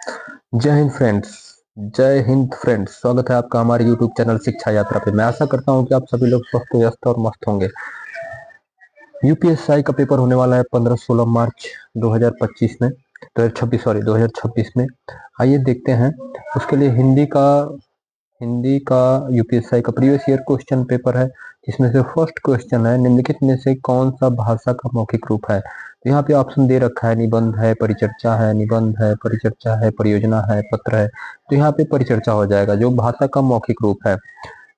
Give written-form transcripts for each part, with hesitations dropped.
जय हिंद फ्रेंड्स। जय हिंद फ्रेंड्स, स्वागत है आपका हमारे YouTube चैनल शिक्षा यात्रा पे। मैं आशा करता हूं कि आप सभी लोग स्वस्थ व्यस्त और मस्त होंगे। यूपीएससी का पेपर होने वाला है 15-16 मार्च 2025 में, 2026 में। आइए देखते हैं। उसके लिए हिंदी का यूपीएससी का प्रीवियस ईयर क्वेश्चन पेपर है, जिसमें से फर्स्ट क्वेश्चन है, निम्नलिखित में से कौन सा भाषा का मौखिक रूप है। तो यहाँ पे ऑप्शन दे रखा है, निबंध है, परिचर्चा है, निबंध है, परिचर्चा है, परियोजना है, पत्र है। तो यहाँ पे परिचर्चा हो जाएगा, जो भाषा का मौखिक रूप है।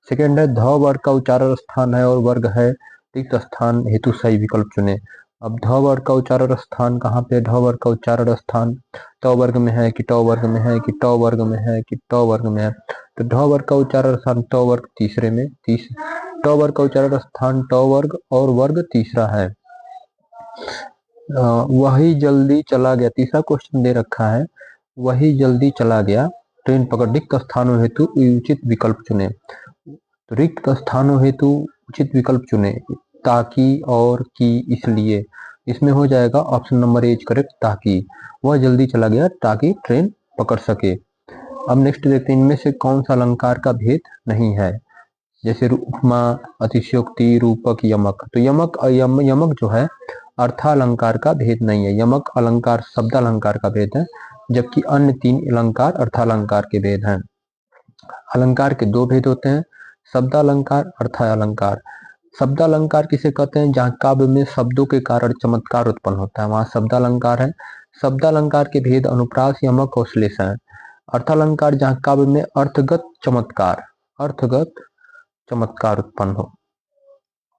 सेकेंड है, ध वर्ग का उच्चारण स्थान है और वर्ग है, रिक्त स्थान हेतु सही विकल्प चुने। अब ध वर्ग का उच्चारण स्थान कहाँ पे? ध वर्ग का उच्चारण स्थान ट वर्ग में है कि ट वर्ग में है कि ट वर्ग में है कि ट वर्ग में है? तो ढ वर्ग का उच्चारण स्थान ट वर्ग तीसरे में, ट वर्ग का उच्चारण स्थान ट वर्ग और वर्ग तीसरा है। वही जल्दी चला गया, तीसरा क्वेश्चन दे रखा है, वही जल्दी चला गया, ट्रेन पकड़। रिक्त स्थानों हेतु उचित विकल्प चुने। तो रिक्त स्थानों हेतु उचित विकल्प चुने, ताकि और की, इसलिए। इसमें हो जाएगा ऑप्शन नंबर ए करेक्ट, ताकि। वह जल्दी चला गया ताकि ट्रेन पकड़ सके। अब नेक्स्ट देखते हैं, इनमें से कौन सा अलंकार का भेद नहीं है। जैसे उपमा, अतिशयोक्ति, रूपक, यमक। तो यमक जो है अर्थालंकार का भेद नहीं है। यमक अलंकार शब्दालंकार का भेद है, जबकि अन्य तीन अलंकार अर्थालंकार के भेद हैं। अलंकार के दो भेद होते हैं, शब्दालंकार, अर्थालंकार। शब्दालंकार किसे कहते हैं? जहाँ काव्य में शब्दों के कारण चमत्कार उत्पन्न होता है, वहां शब्दालंकार है। शब्दालंकार के भेद अनुप्रास, यमक और श्लेष है। अर्थालंकार जहाँ काव्य में अर्थगत चमत्कार उत्पन्न हो,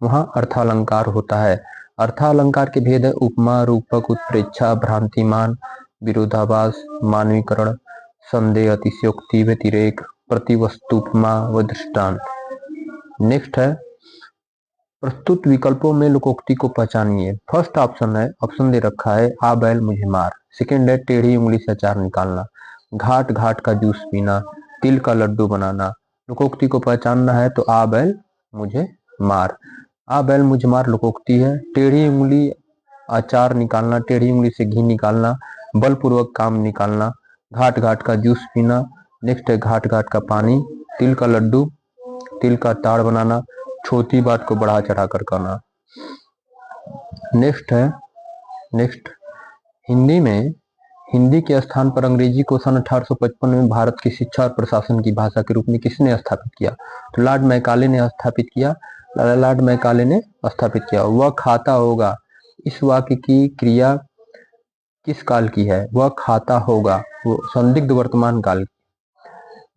वहां अर्थालंकार होता है। अर्थालंकार के भेद है उपमा, रूपक, उत्प्रेक्षा, भ्रांतिमान, विरोधाभास, मानवीकरण, संदेह, अतिशयोक्ति, व्यतिरेक, प्रतिवस्तुपमा व दृष्टांत। नेक्स्ट है, प्रस्तुत विकल्पों में लोकोक्ति को पहचानिए। फर्स्ट ऑप्शन है, ऑप्शन दे रखा है, आ बैल मुझे मार। सेकेंड है, टेढ़ी उंगली से अचार निकालना। घाट घाट का जूस पीना, तिल का लड्डू बनाना। लोकोक्ति को पहचानना है तो आ बैल मुझे मार। आ बैल मुझे मार लोकोक्ति है। टेढ़ी उंगली अचार निकालना, टेढ़ी उंगली से घी निकालना, बलपूर्वक काम निकालना। घाट घाट का जूस पीना। नेक्स्ट है, घाट घाट का पानी। तिल का लड्डू, तिल का ताड़ बनाना, छोटी बात को बढ़ा चढ़ा कर कहना। नेक्स्ट है, हिंदी के स्थान पर अंग्रेजी को सन 1855 में भारत की शिक्षा और प्रशासन की भाषा के रूप में किसने स्थापित किया? तो लॉर्ड मैकाले ने स्थापित किया। लॉर्ड मैकाले ने स्थापित किया। वह खाता होगा, इस वाक्य की क्रिया किस काल की है? वह खाता होगा, वो संदिग्ध वर्तमान काल।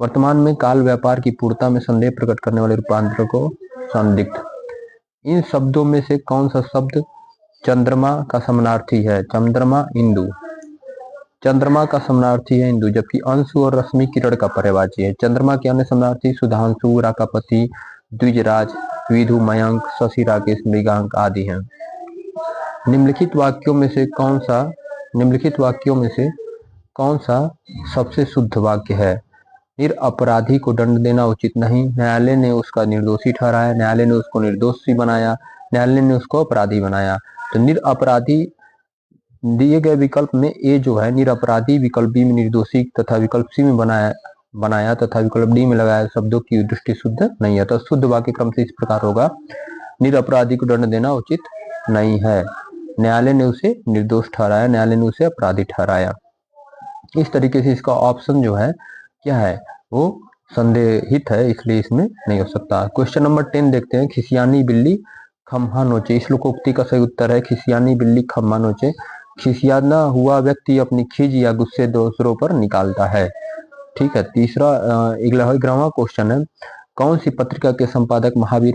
वर्तमान में काल व्यापार की पूर्णता में संदेह प्रकट करने वाले रूपांतर को संदिग्ध। इन शब्दों में से कौन सा शब्द चंद्रमा का समानार्थी है? चंद्रमा, इंदु। चंद्रमा का समानार्थी है इंदु, जबकि अंशु और रश्मि किरण का पर्यायवाची है। चंद्रमा के अन्य समानार्थी सुधांशु, राकापति, द्विजराज, विधु, मयंक, शशि, राकेश, मृगांक आदि हैं। निम्नलिखित वाक्यों में से कौन सा सबसे शुद्ध वाक्य है? निरपराधी को दंड देना उचित नहीं, न्यायालय ने उसका निर्दोषी ठहराया, न्यायालय ने उसको निर्दोषी बनाया, न्यायालय ने उसको अपराधी बनाया। तो निरपराधी दिए गए विकल्प में ए जो है निरपराधी, विकल्प बी में निर्दोषी तथा विकल्प सी में बनाया तथा विकल्प डी में लगाया शब्दों की दृष्टि शुद्ध नहीं है। तो शुद्ध वाक्य क्रम से इस प्रकार होगा, निरपराधी को दंड देना उचित नहीं है, न्यायालय ने उसे निर्दोष ठहराया, न्यायालय ने उसे अपराधी ठहराया। इस तरीके से इसका ऑप्शन जो है क्या है, वो संदेहित है, इसलिए इसमें नहीं हो सकता। क्वेश्चन नंबर 10 देखते हैं, खिसियानी बिल्ली खम्हा नोचे। इस लोकोक्ति का सही उत्तर है खिसियानी बिल्ली खम्हा नोचे। खिसियाना हुआ व्यक्ति अपनी खिज या गुस्से दूसरों पर निकालता है। ठीक है। तीसरा 11वां क्वेश्चन है, कौन सी पत्रिका के संपादक महावीर